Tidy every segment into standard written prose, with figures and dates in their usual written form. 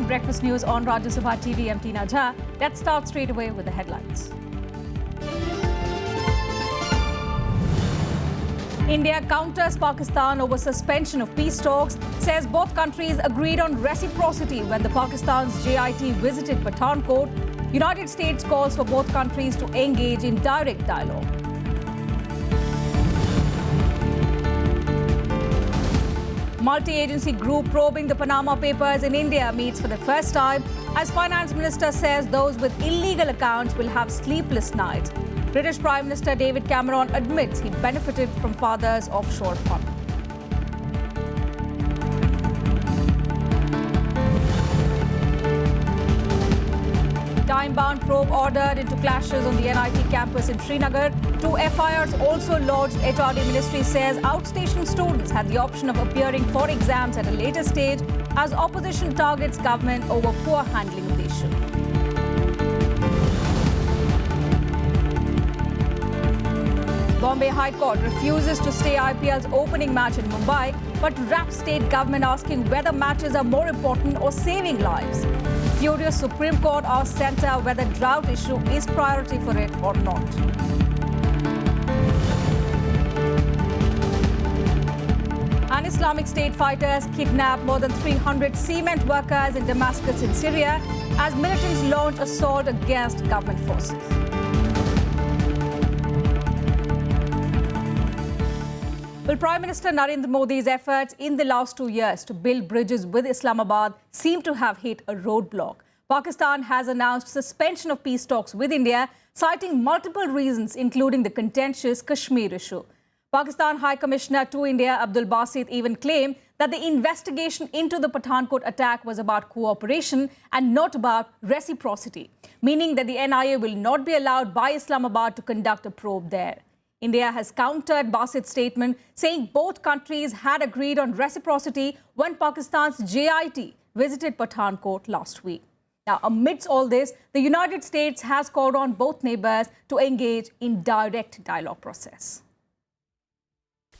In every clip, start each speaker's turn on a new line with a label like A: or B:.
A: Breakfast News on Rajya Sabha TV. I'm Tina Jha. Let's start straight away with the headlines. India counters Pakistan over suspension of peace talks, says both countries agreed on reciprocity when the Pakistan's JIT visited Pathankot. United States calls for both countries to engage in direct dialogue. Multi-agency group probing the Panama Papers in India meets for the first time as Finance Minister says those with illegal accounts will have sleepless nights. British Prime Minister David Cameron admits he benefited from father's offshore fund. Time-bound probe ordered into clashes on the NIT campus in Srinagar. 2 FIRs also lodged. HRD Ministry says outstation students had the option of appearing for exams at a later stage as opposition targets government over poor handling of the issue. Bombay High Court refuses to stay IPL's opening match in Mumbai, but raps state government asking whether matches are more important or saving lives. Furious Supreme Court asks centre whether drought issue is priority for it or not. And Islamic State fighters kidnapped more than 300 cement workers in Damascus in Syria as militants launch assault against government forces. Well, Prime Minister Narendra Modi's efforts in the last 2 years to build bridges with Islamabad seem to have hit a roadblock. Pakistan has announced suspension of peace talks with India, citing multiple reasons, including the contentious Kashmir issue. Pakistan High Commissioner to India, Abdul Basit, even claimed that the investigation into the Pathankot attack was about cooperation and not about reciprocity, meaning that the NIA will not be allowed by Islamabad to conduct a probe there. India has countered Basit's statement, saying both countries had agreed on reciprocity when Pakistan's JIT visited Pathankot last week. Now, amidst all this, the United States has called on both neighbours to engage in direct dialogue process.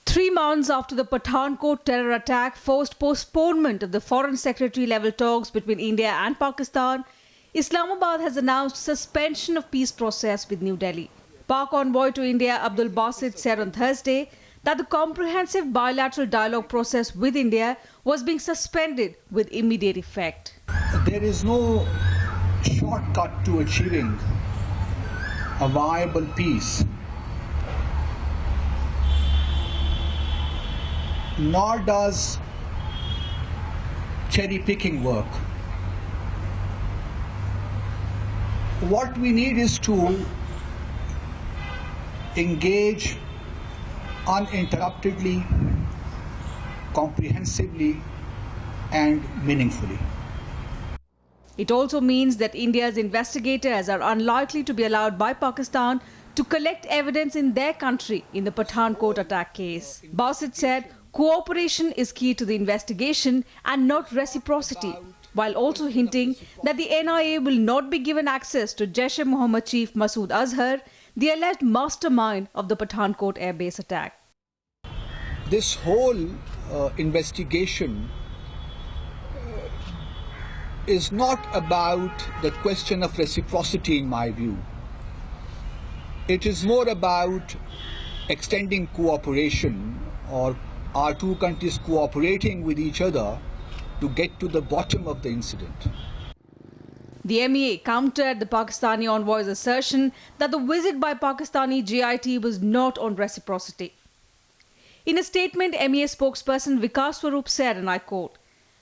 A: 3 months after the Pathankot terror attack forced postponement of the Foreign Secretary level talks between India and Pakistan, Islamabad has announced suspension of peace process with New Delhi. Pak envoy to India Abdul Basit said on Thursday that the comprehensive bilateral dialogue process with India was being suspended with immediate effect.
B: There is no shortcut to achieving a viable peace, nor does cherry picking work. What we need is to engage uninterruptedly, comprehensively, and meaningfully.
A: It also means that India's investigators are unlikely to be allowed by Pakistan to collect evidence in their country in the Pathankot attack case. Basit said cooperation is key to the investigation and not reciprocity, while also hinting that the NIA will not be given access to Jaish-e-Mohammed chief Masood Azhar, the alleged mastermind of the Pathankot airbase attack.
B: This whole investigation is not about the question of reciprocity, in my view. It is more about extending cooperation, or our two countries cooperating with each other to get to the bottom of the incident.
A: The MEA countered the Pakistani envoy's assertion that the visit by Pakistani JIT was not on reciprocity. In a statement, MEA spokesperson Vikas Swarup said, and I quote,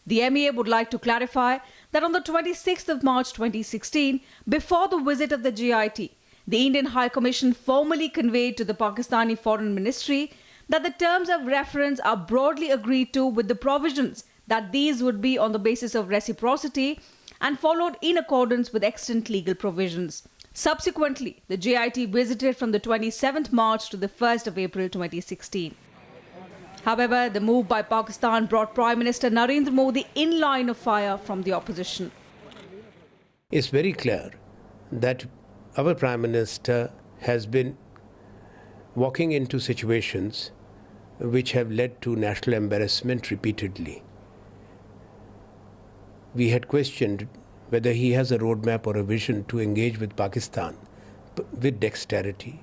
A: "The MEA would like to clarify that on the 26th of March 2016, before the visit of the JIT, the Indian High Commission formally conveyed to the Pakistani Foreign Ministry that the terms of reference are broadly agreed to, with the provisions that these would be on the basis of reciprocity and followed in accordance with extant legal provisions. Subsequently, the JIT visited from the 27th March to the 1st of April 2016. However, the move by Pakistan brought Prime Minister Narendra Modi in line of fire from the opposition.
C: It's very clear that our Prime Minister has been walking into situations which have led to national embarrassment repeatedly. we had questioned whether he has a roadmap or a vision to engage with Pakistan with dexterity,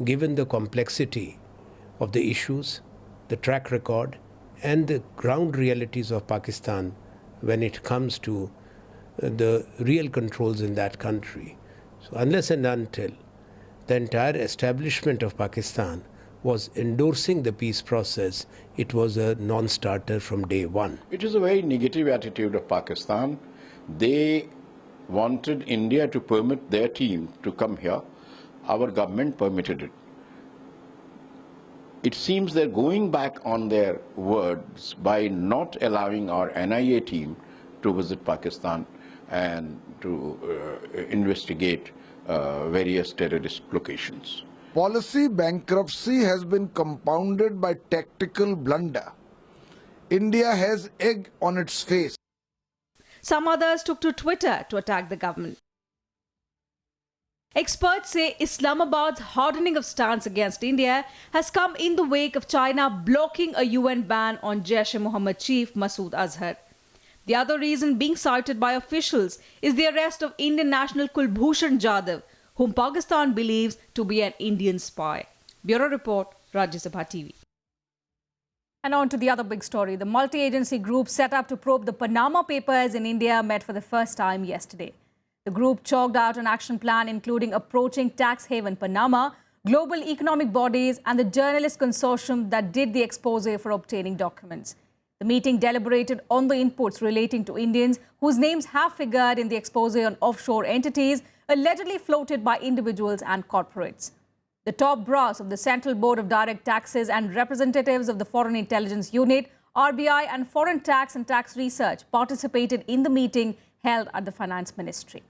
C: given the complexity of the issues, the track record, and the ground realities of Pakistan when it comes to the real controls in that country. So unless and until the entire establishment of Pakistan was endorsing the peace process, it was a non-starter from day one.
D: It is a very negative attitude of Pakistan. They wanted India to permit their team to come here. Our government permitted it. It seems they're going back on their words by not allowing our NIA team to visit Pakistan and to investigate various terrorist locations.
E: Policy bankruptcy has been compounded by tactical blunder. India has egg on its face.
A: Some others took to Twitter to attack the government. Experts say Islamabad's hardening of stance against India has come in the wake of China blocking a UN ban on Jaish-e-Mohammed chief Masood Azhar. The other reason being cited by officials is the arrest of Indian national Kulbhushan Jadhav, whom Pakistan believes to be an Indian spy. Bureau Report, Rajya Sabha TV. And on to the other big story. The multi-agency group set up to probe the Panama Papers in India met for the first time yesterday. The group chalked out an action plan including approaching tax haven Panama, global economic bodies and the journalist consortium that did the expose for obtaining documents. The meeting deliberated on the inputs relating to Indians whose names have figured in the expose on offshore entities allegedly floated by individuals and corporates. The top brass of the Central Board of Direct Taxes and representatives of the Foreign Intelligence Unit, RBI and Foreign Tax and Tax Research participated in the meeting held at the Finance Ministry.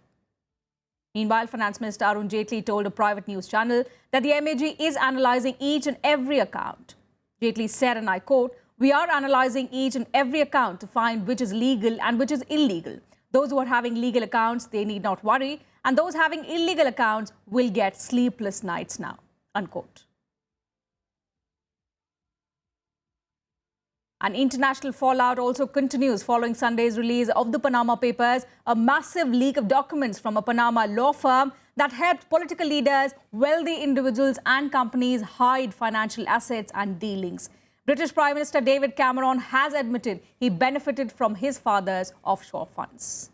A: Meanwhile, Finance Minister Arun Jaitley told a private news channel that the MAG is analysing each and every account. Jaitley said, and I quote, "We are analysing each and every account to find which is legal and which is illegal. Those who are having legal accounts, they need not worry. And those having illegal accounts will get sleepless nights now," unquote. And international fallout also continues following Sunday's release of the Panama Papers, a massive leak of documents from a Panama law firm that helped political leaders, wealthy individuals and companies hide financial assets and dealings. British Prime Minister David Cameron has admitted he benefited from his father's offshore funds.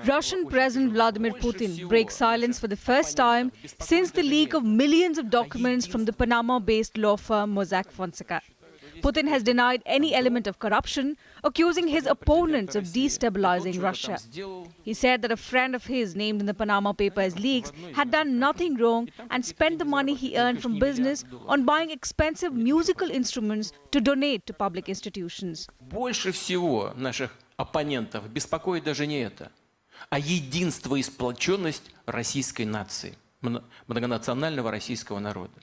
A: Russian President Vladimir Putin breaks silence for the first time since the leak of millions of documents from the Panama-based law firm Mossack Fonseca. Putin has denied any element of corruption, accusing his opponents of destabilizing Russia. He said that a friend of his named in the Panama Papers leaks had done nothing wrong and spent the money he earned from business on buying expensive musical instruments to donate to public institutions.
F: Больше всего наших оппонентов беспокоит даже не это, а единство и сплоченность российской нации, многонационального российского народа.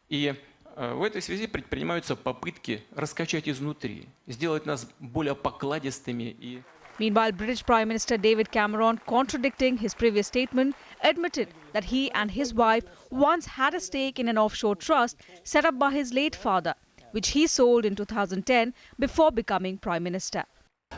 F: И в этой связи предпринимаются попытки раскачать изнутри, сделать нас более покладистыми и...
A: Meanwhile, British Prime Minister David Cameron, contradicting his previous statement, admitted that he and his wife once had a stake in an offshore trust set up by his late father, which he sold in 2010 before becoming Prime Minister.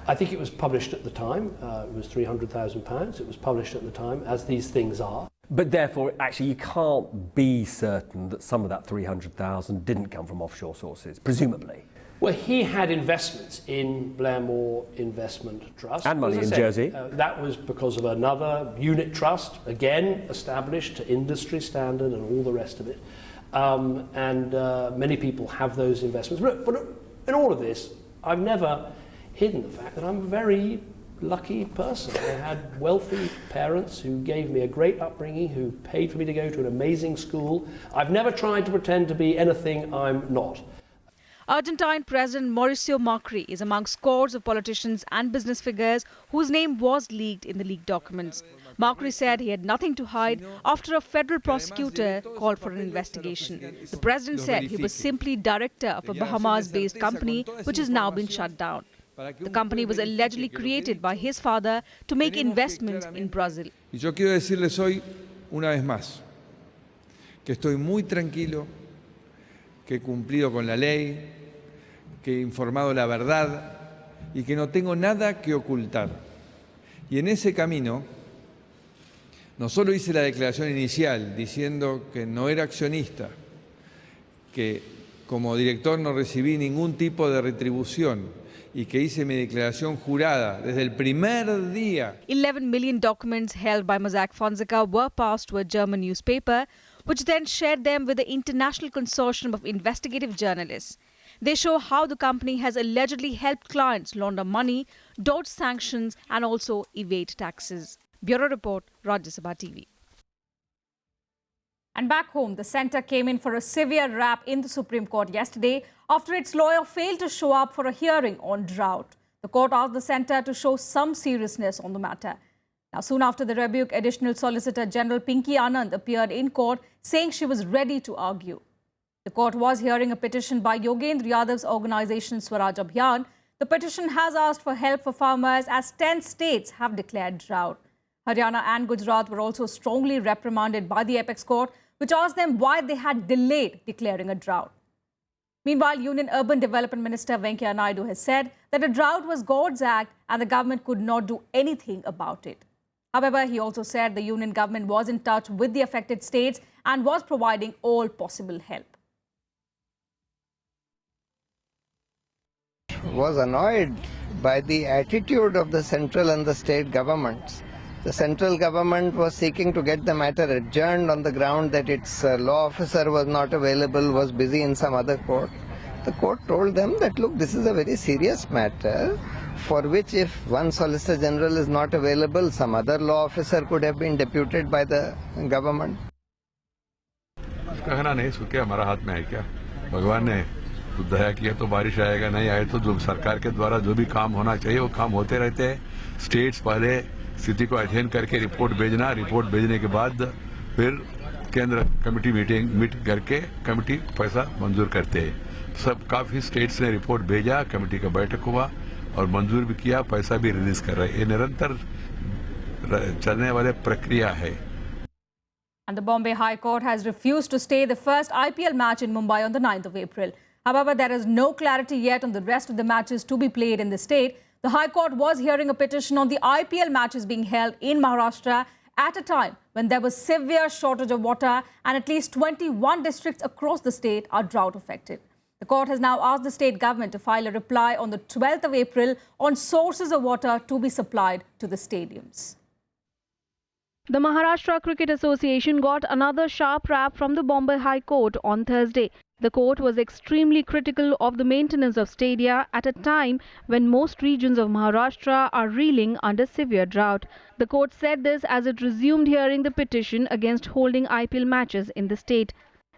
G: I think it was published at the time. It was £300,000. It was published at the time, as these things are.
H: But therefore, actually, you can't be certain that some of that 300,000 didn't come from offshore sources, presumably.
G: Well, he had investments in Blairmore Investment Trust.
H: And money in Jersey.
G: That was because of another unit trust, again, established to industry standard and all the rest of it. Many people have those investments. But in all of this, I've never hidden the fact that I'm a very lucky person. I had wealthy parents who gave me a great upbringing, who paid for me to go to an amazing school. I've never tried to pretend to be anything I'm not.
A: Argentine President Mauricio Macri is among scores of politicians and business figures whose name was leaked in the leaked documents. Macri said he had nothing to hide after a federal prosecutor called for an investigation. The president said he was simply director of a Bahamas-based company which has now been shut down. The company was allegedly created by his father to make investments in Brazil.
I: Y yo quiero decirles hoy, una vez más, que estoy muy tranquilo, que he cumplido con la ley, que he informado la verdad y que no tengo nada que ocultar. Y en ese camino, no solo hice la declaración inicial diciendo que no era accionista, que como director no recibí ningún tipo de retribución y que hice mi declaración jurada desde el primer día.
A: 11 million documents held by Mossack Fonseca were passed to a German newspaper, which then shared them with the International Consortium of Investigative Journalists. They show how the company has allegedly helped clients launder money, dodge sanctions, and also evade taxes. Bureau Report, Rajya Sabha TV. And back home, the centre came in for a severe rap in the Supreme Court yesterday after its lawyer failed to show up for a hearing on drought. The court asked the centre to show some seriousness on the matter. Now, soon after the rebuke, Additional Solicitor General Pinky Anand appeared in court saying she was ready to argue. The court was hearing a petition by Yogendra Yadav's organisation Swaraj Abhiyan. The petition has asked for help for farmers as 10 states have declared drought. Haryana and Gujarat were also strongly reprimanded by the apex court, which asked them why they had delayed declaring a drought. Meanwhile, Union Urban Development Minister Venkaiah Naidu has said that a drought was God's act and the government could not do anything about it. However, he also said the union government was in touch with the affected states and was providing all possible help.
J: Was annoyed by the attitude of the central and the state governments. The central government was seeking to get the matter adjourned on the ground that its law officer was not available, was busy in some other court. The court told them that, look, this is a very serious matter for which if one Solicitor General is not available, some other law officer could have been deputed by the government.
K: कहना नहीं सुखे हमारा हाथ में है क्या भगवान ने दया किया तो बारिश आएगा नहीं आए तो जो सरकार के द्वारा जो भी काम होना चाहिए वो काम होते रहते हैं स्टेट्स पहले स्थिति को अध्ययन करके रिपोर्ट भेजना रिपोर्ट भेजने के बाद फिर केंद्र कमेटी मीट करके कमेटी पैसा मंजूर करते हैं सब काफी स्टेट्स ने रिपोर्ट भेजा कमेटी का बैठक हुआ और मंजूर भी किया पैसा भी रिलीज कर रहे हैं ये निरंतर चलने वाले प्रक्रिया है.
A: And the Bombay High Court has refused to stay the first IPL match in Mumbai on the 9th of April. However, there is no clarity yet on the rest of the matches to be played in the state. The High Court was hearing a petition on the IPL matches being held in Maharashtra at a time when there was severe shortage of water and at least 21 districts across the state are drought affected. The court has now asked the state government to file a reply on the 12th of April on sources of water to be supplied to the stadiums.
L: The Maharashtra Cricket Association got another sharp rap from the Bombay High Court on Thursday. The court was extremely critical of the maintenance of stadia at a time when most regions of Maharashtra are reeling under severe drought. The court said this as it resumed hearing the petition against holding IPL matches in the state.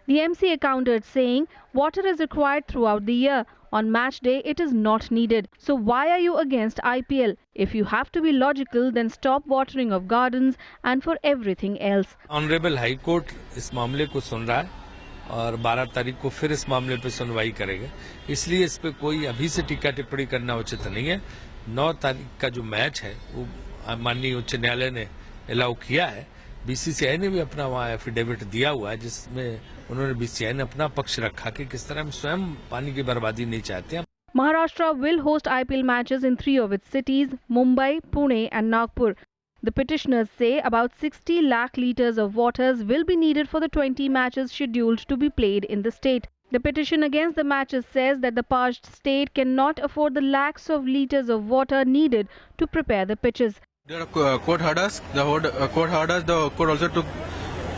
L: The MCA countered saying water is required throughout the year. On match day, it is not needed. So why are you against IPL? If you have to be logical, then stop watering of gardens and for everything else.
M: Honorable High Court इस मामले को सुन रहा है और 12 तारीख को फिर इस मामले पर सुनवाई करेगा. इसलिए इस पे कोई अभी से टीका टिप्पणी करना उचित नहीं है. 9 तारीख का जो मैच है वो माननीय उच्च न्यायालय ने अलाउ किया है. बीसीसीआई ने भी अपना वहाँ एफिडेविट दिया हुआ है जिसमें उन्होंने बीसीसीआई ने अपना पक्ष रखा कि किस तरह हम स्वयं पानी की बर्बादी नहीं चाहते हैं.
L: Maharashtra will host IPL matches in 3 of its cities, Mumbai, Pune and Nagpur. The petitioners say about 60 lakh litres of waters will be needed for the 20 matches scheduled to be played in the state. The petition against the matches says that the parched state cannot afford the lakhs of litres of water needed to prepare the pitches.
N: The court heard us. The court heard us. The court also took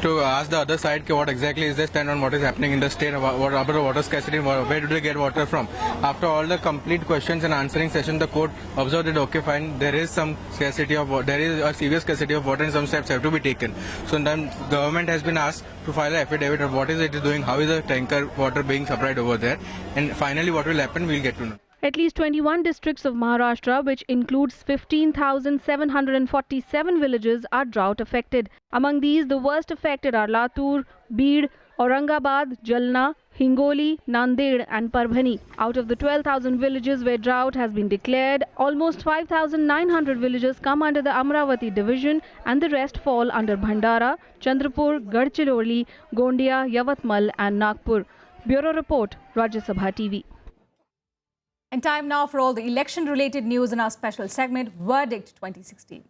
N: to ask the other side what exactly is their stand on what is happening in the state, what about the water scarcity, where do they get water from. After all the complete questions and answering session, the court observed that okay, fine, there is some scarcity of water, there is a severe scarcity of water and some steps have to be taken. So then government has been asked to file an affidavit of what is it is doing, how is the tanker water being supplied over there, and finally what will happen, we'll get to know.
L: At least 21 districts of Maharashtra, which includes 15,747 villages, are drought affected. Among these, the worst affected are Latur, Beed, Aurangabad, Jalna, Hingoli, Nanded and Parbhani. Out of the 12,000 villages where drought has been declared, almost 5,900 villages come under the Amravati division and the rest fall under Bhandara, Chandrapur, Gadchiroli, Gondia, Yavatmal and Nagpur. Bureau Report, Rajya Sabha TV.
A: And time now for all the election-related news in our special segment, Verdict 2016.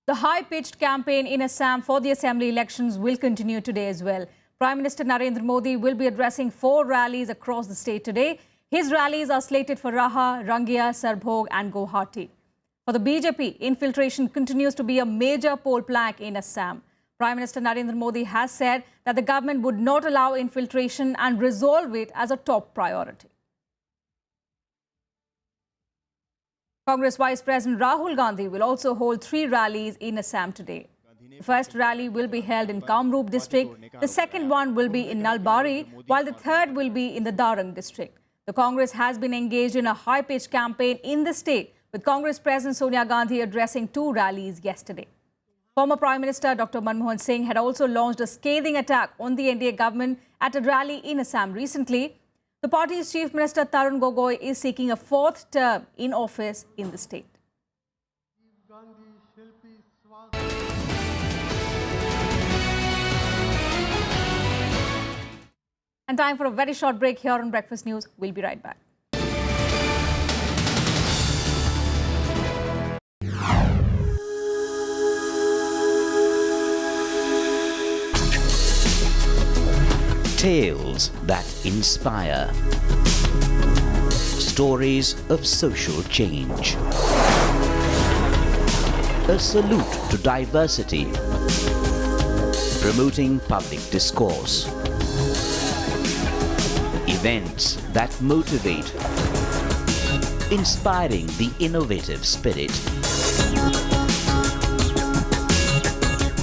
A: The high-pitched campaign in Assam for the assembly elections will continue today as well. Prime Minister Narendra Modi will be addressing 4 rallies across the state today. His rallies are slated for Raha, Rangia, Sarbhog and Guwahati. For the BJP, infiltration continues to be a major poll plank in Assam. Prime Minister Narendra Modi has said that the government would not allow infiltration and resolve it as a top priority. Congress Vice President Rahul Gandhi will also hold 3 rallies in Assam today. The first rally will be held in Kamrup district, the second one will be in Nalbari, while the third will be in the Darang district. The Congress has been engaged in a high-pitched campaign in the state, with Congress President Sonia Gandhi addressing 2 rallies yesterday. Former Prime Minister Dr. Manmohan Singh had also launched a scathing attack on the NDA government at a rally in Assam recently. The party's Chief Minister Tarun Gogoi is seeking a 4th term in office in the state. And time for a very short break here on Breakfast News. We'll be right back.
O: Tales that inspire. Stories of social change. A salute to diversity. Promoting public discourse. Events that motivate. Inspiring the innovative spirit.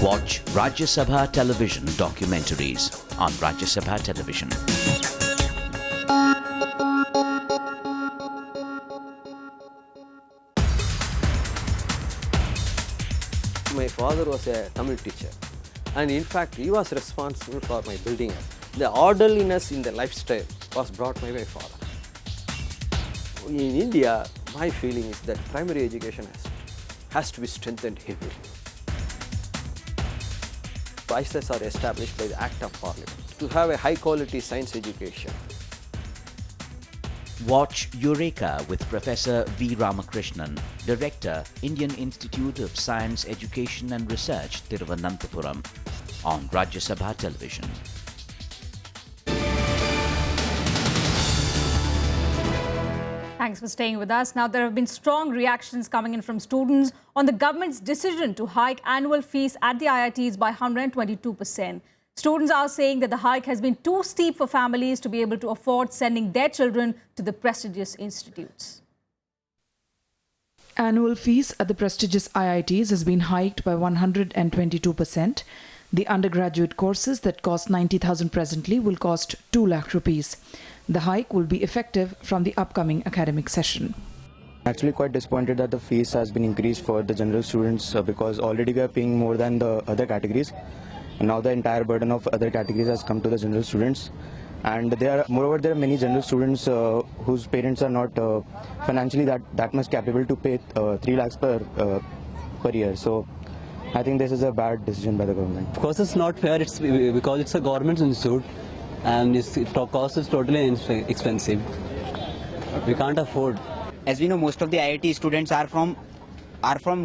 O: Watch Rajya Sabha television documentaries on Rajya Sabha television.
P: My father was a Tamil teacher, and in fact he was responsible for my building up. The orderliness in the lifestyle was brought by my father. In India, my feeling is that primary education has to be strengthened heavily. Vices are established by the Act of Parliament to have a high-quality science education.
O: Watch Eureka with Professor V. Ramakrishnan, Director, Indian Institute of Science, Education and Research, Thiruvananthapuram, on Rajya Sabha television.
A: Thanks for staying with us. Now, there have been strong reactions coming in from students on the government's decision to hike annual fees at the IITs by 122%. Students are saying that the hike has been too steep for families to be able to afford sending their children to the prestigious institutes.
Q: Annual fees at the prestigious IITs has been hiked by 122%. The undergraduate courses that cost 90,000 presently will cost 2 lakh rupees. The hike will be effective from the upcoming academic session.
R: Actually quite disappointed that the fees has been increased for the general students because already we are paying more than the other categories. And now the entire burden of other categories has come to the general students. And moreover, there are many general students whose parents are not financially that much capable to pay 3 lakhs per year. So I think this is a bad decision by the government.
S: Of course, it's not fair. It's because it's a government institute, and its cost is totally expensive. We can't afford.
T: As we know, most of the IIT students are from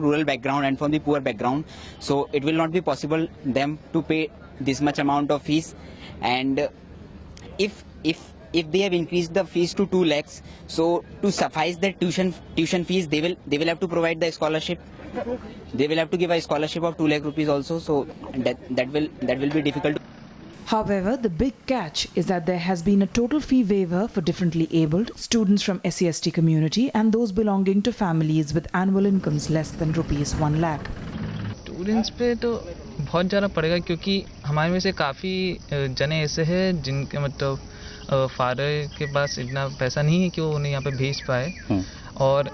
T: rural background and from the poor background, so it will not be possible them to pay this much amount of fees. And if they have increased the fees to 2 lakhs, so to suffice the tuition fees, they will have to provide the scholarship. They will have to give a scholarship of 2 lakh rupees also, so that will be difficult.
Q: However, the big catch is that there has been a total fee waiver for differently abled, students from SC/ST community and those belonging to families with annual incomes less than rupees 1 lakh.
U: Students पे तो बहुत ज़्यादा पड़ेगा क्योंकि हमारे में से काफ़ी जने ऐसे हैं जिनके मतलब फादर के पास इतना पैसा नहीं है कि वो उन्हें यहाँ पे भेज पाए और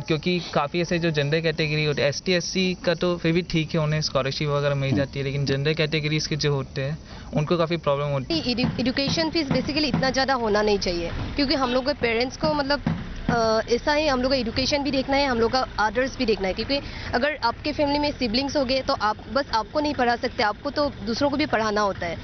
U: क्योंकि काफ़ी ऐसे जो जनरल कैटेगरी होते हैं ST SC का तो फिर भी ठीक है उन्हें स्कॉलरशिप वगैरह मिल जाती है लेकिन जनरल कैटेगरीज के जो होते हैं उनको काफ़ी प्रॉब्लम होती है।
V: एजुकेशन फीस बेसिकली इतना ज़्यादा होना नहीं चाहिए क्योंकि हम लोग के पेरेंट्स को मतलब
B: ऐसा है, हम लोग का एजुकेशन भी देखना है, हम लोग का आदर्स भी देखना है, क्योंकि अगर आपके फैमिली में सिबलिंग्स हो गए तो आप बस आपको नहीं पढ़ा सकते, आपको तो दूसरों को भी पढ़ाना होता है.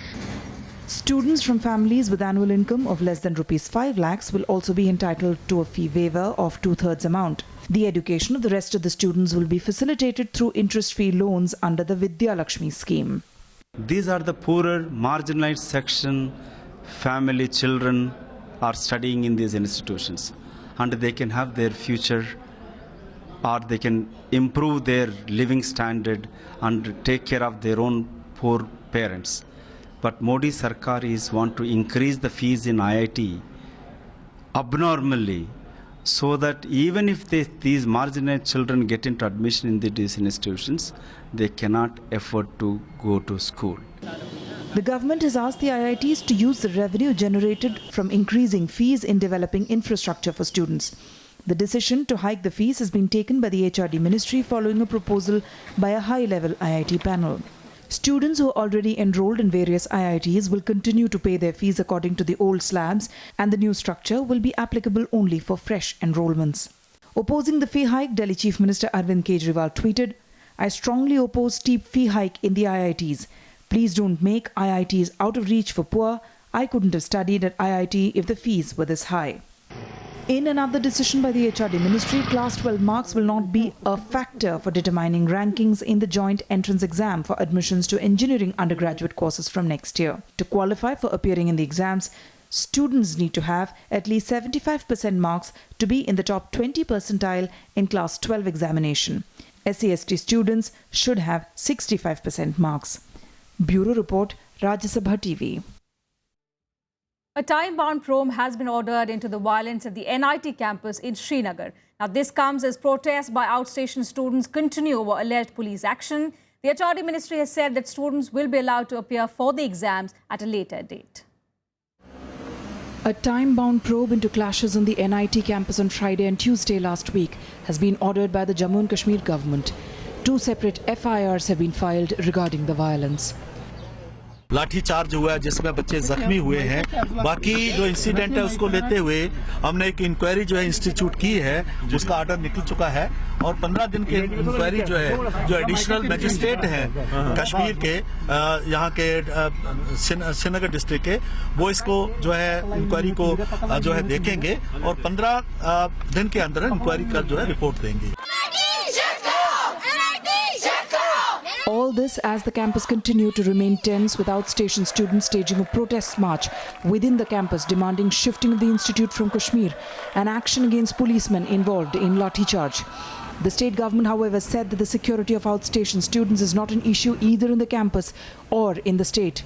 Q: Students from families with annual income of less than rupees 5 lakhs will also be entitled to a fee waiver of 2/3 amount. The education of the rest of the students will be facilitated through interest-free loans under the Vidya Lakshmi scheme.
V: These are the poorer, marginalized section, family, children are studying in these institutions, and they can have their future, or they can improve their living standard and take care of their own poor parents. But Modi Sarkar want to increase the fees in IIT abnormally, so that even if these marginalized children get into admission in these institutions, they cannot afford to go to school.
Q: The government has asked the IITs to use the revenue generated from increasing fees in developing infrastructure for students. The decision to hike the fees has been taken by the HRD Ministry following a proposal by a high-level IIT panel. Students who are already enrolled in various IITs will continue to pay their fees according to the old slabs, and the new structure will be applicable only for fresh enrollments. Opposing the fee hike, Delhi Chief Minister Arvind Kejriwal tweeted, "I strongly oppose steep fee hike in the IITs. Please don't make IITs out of reach for poor. I couldn't have studied at IIT if the fees were this high." In another decision by the HRD Ministry, Class 12 marks will not be a factor for determining rankings in the joint entrance exam for admissions to engineering undergraduate courses from next year. To qualify for appearing in the exams, students need to have at least 75% marks to be in the top 20 percentile in Class 12 examination. SC/ST students should have 65% marks. Bureau Report, Rajya Sabha TV.
A: A time-bound probe has been ordered into the violence at the NIT campus in Srinagar. Now, this comes as protests by outstation students continue over alleged police action. The HRD Ministry has said that students will be allowed to appear for the exams at a later date.
Q: A time-bound probe into clashes on the NIT campus on Friday and Tuesday last week has been ordered by the Jammu and Kashmir government. 2 separate FIRs have been filed regarding the violence.
W: Lathi charge हुआ है जिसमें बच्चे जख्मी हुए हैं। बाकी जो incident है उसको लेते हुए हमने एक इंक्वायरी जो है इंस्टीट्यूट की है, उसका ऑर्डर निकल चुका है और 15 दिन की इंक्वायरी जो है जो एडिशनल मैजिस्ट्रेट हैं कश्मीर के यहाँ के श्रीनगर डिस्ट्रिक्ट के, वो इसको जो है इंक्वायरी को जो है देखेंगे और 15 दिन के अंदर इंक्वायरी का जो है रिपोर्ट देंगे।
Q: All this as the campus continued to remain tense, with outstation students staging a protest march within the campus demanding shifting of the institute from Kashmir and action against policemen involved in lathi charge. The state government, however, said that the security of outstation students is not an issue either in the campus or in the state.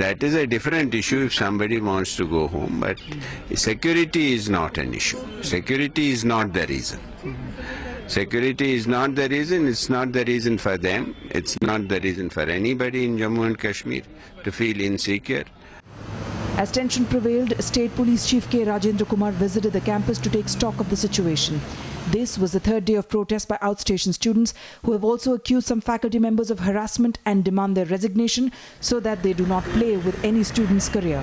X: That is a different issue if somebody wants to go home, but security is not an issue. Security is not the reason. Security is not the reason. It's not the reason for them. It's not the reason for anybody in Jammu and Kashmir to feel insecure.
Q: As tension prevailed, State Police Chief K. Rajendra Kumar visited the campus to take stock of the situation. This was the third day of protest by outstation students, who have also accused some faculty members of harassment and demand their resignation so that they do not play with any student's career.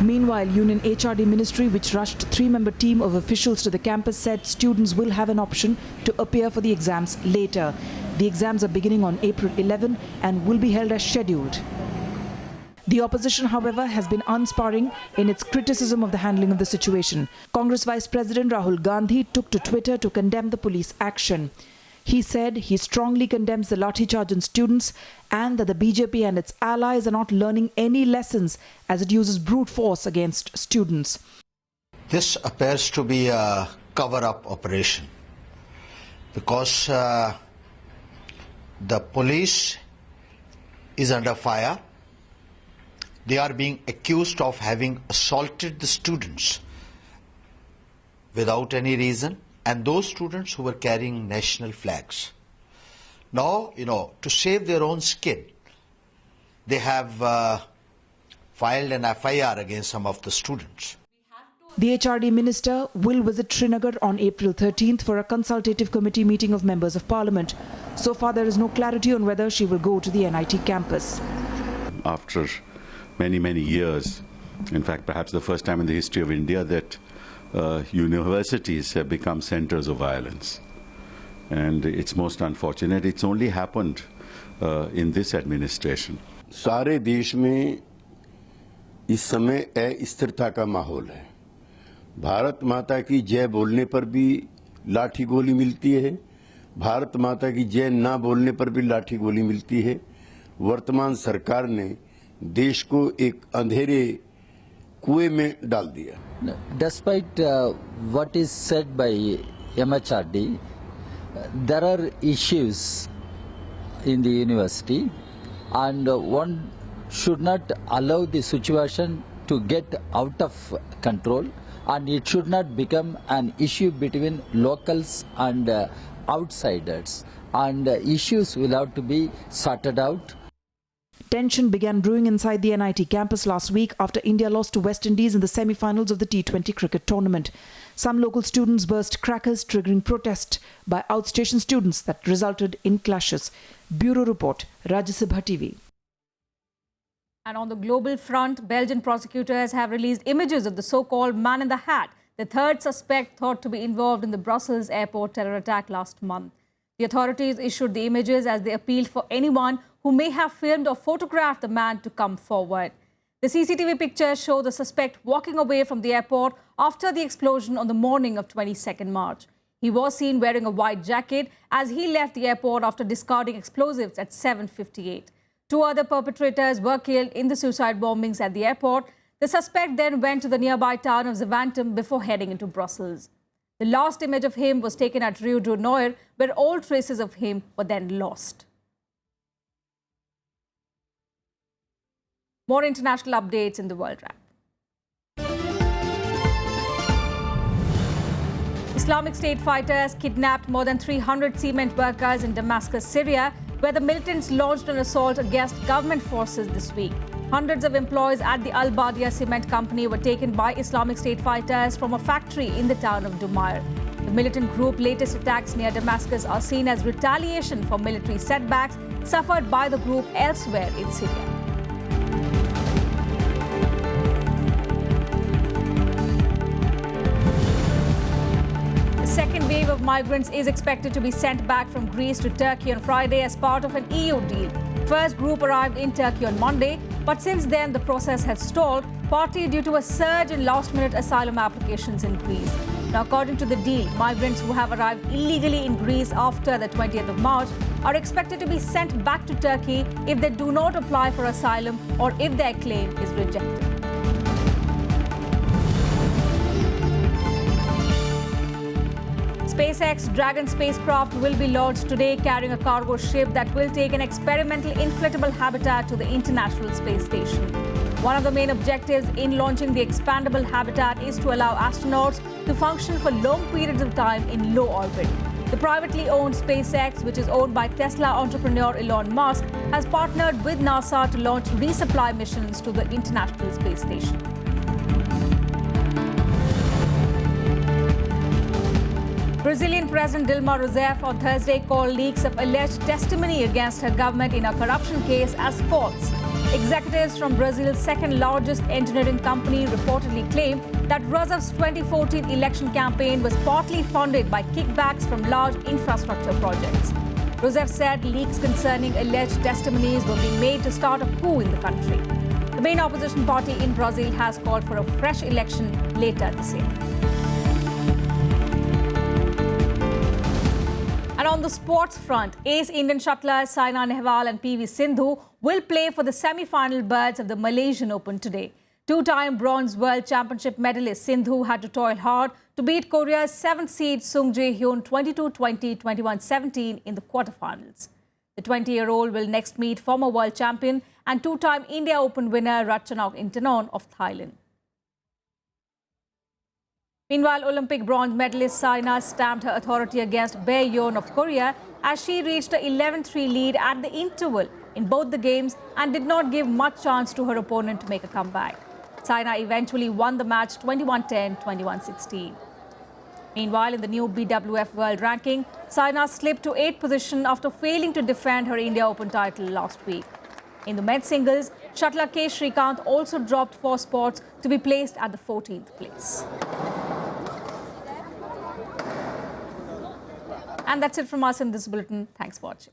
Q: Meanwhile, Union HRD Ministry, which rushed a 3-member team of officials to the campus, said students will have an option to appear for the exams later. The exams are beginning on April 11 and will be held as scheduled. The opposition, however, has been unsparing in its criticism of the handling of the situation. Congress Vice President Rahul Gandhi took to Twitter to condemn the police action. He said he strongly condemns the lathi charge on students and that the BJP and its allies are not learning any lessons as it uses brute force against students.
Y: This appears to be a cover-up operation because the police is under fire. They are being accused of having assaulted the students without any reason, and those students who were carrying national flags. Now, to save their own skin, they have filed an FIR against some of the students.
Q: The HRD minister will visit Srinagar on April 13th for a consultative committee meeting of members of parliament. So far, there is no clarity on whether she will go to the NIT campus.
Z: After many years, in fact, perhaps the first time in the history of India that
C: universities have become centers of violence. And it's most unfortunate. It's only happened in this administration.
D: सारे देश में इस समय अस्थिरता का माहौल है। भारत माता की जय बोलने पर भी लाठी गोली मिलती है, भारत माता की जय ना बोलने पर भी लाठी गोली मिलती है। वर्तमान सरकार ने देश को एक अंधेरे कुएं में डाल दिया।
E: Despite what is said by MHRD, there are issues in the university, and one should not allow the situation to get out of control, and it should not become an issue between locals and outsiders, and issues will have to be sorted out.
Q: Tension began brewing inside the NIT campus last week after India lost to West Indies in the semi-finals of the T20 cricket tournament. Some local students burst crackers, triggering protest by outstation students that resulted in clashes. Bureau Report, Rajya Sabha TV.
A: And on the global front, Belgian prosecutors have released images of the so-called man in the hat, the third suspect thought to be involved in the Brussels airport terror attack last month. The authorities issued the images as they appealed for anyone who may have filmed or photographed the man to come forward. The CCTV pictures show the suspect walking away from the airport after the explosion on the morning of 22nd March. He was seen wearing a white jacket as he left the airport after discarding explosives at 7:58. Two other perpetrators were killed in the suicide bombings at the airport. The suspect then went to the nearby town of Zaventem before heading into Brussels. The last image of him was taken at Rio de Janeiro, where all traces of him were then lost. More international updates in the World Wrap. Islamic State fighters kidnapped more than 300 cement workers in Damascus, Syria, where the militants launched an assault against government forces this week. Hundreds of employees at the Al-Badia cement company were taken by Islamic State fighters from a factory in the town of Dumair. The militant group's latest attacks near Damascus are seen as retaliation for military setbacks suffered by the group elsewhere in Syria. The second wave of migrants is expected to be sent back from Greece to Turkey on Friday as part of an EU deal. First group arrived in Turkey on Monday, but since then the process has stalled, partly due to a surge in last-minute asylum applications in Greece. Now, according to the deal, migrants who have arrived illegally in Greece after the 20th of March are expected to be sent back to Turkey if they do not apply for asylum or if their claim is rejected. SpaceX Dragon spacecraft will be launched today carrying a cargo ship that will take an experimental inflatable habitat to the International Space Station. One of the main objectives in launching the expandable habitat is to allow astronauts to function for long periods of time in low orbit. The privately owned SpaceX, which is owned by Tesla entrepreneur Elon Musk, has partnered with NASA to launch resupply missions to the International Space Station. Brazilian President Dilma Rousseff on Thursday called leaks of alleged testimony against her government in a corruption case as false. Executives from Brazil's second-largest engineering company reportedly claimed that Rousseff's 2014 election campaign was partly funded by kickbacks from large infrastructure projects. Rousseff said leaks concerning alleged testimonies were being made to start a coup in the country. The main opposition party in Brazil has called for a fresh election later this year. And on the sports front, ace Indian shuttlers Saina Nehwal and PV Sindhu will play for the semi-final berths of the Malaysian Open today. Two-time bronze world championship medalist Sindhu had to toil hard to beat Korea's 7th seed Sung Jae-hyun 22-20, 21-17 in the quarterfinals. The 20-year-old will next meet former world champion and two-time India Open winner Ratchanok Intanon of Thailand. Meanwhile, Olympic bronze medalist Saina stamped her authority against Bae Yeon of Korea as she reached a 11-3 lead at the interval in both the games and did not give much chance to her opponent to make a comeback. Saina eventually won the match 21-10, 21-16. Meanwhile, in the new BWF World Ranking, Saina slipped to 8th position after failing to defend her India Open title last week. In the men's singles, shuttler K. Srikanth also dropped 4 spots to be placed at the 14th place. And that's it from us in this bulletin. Thanks for watching.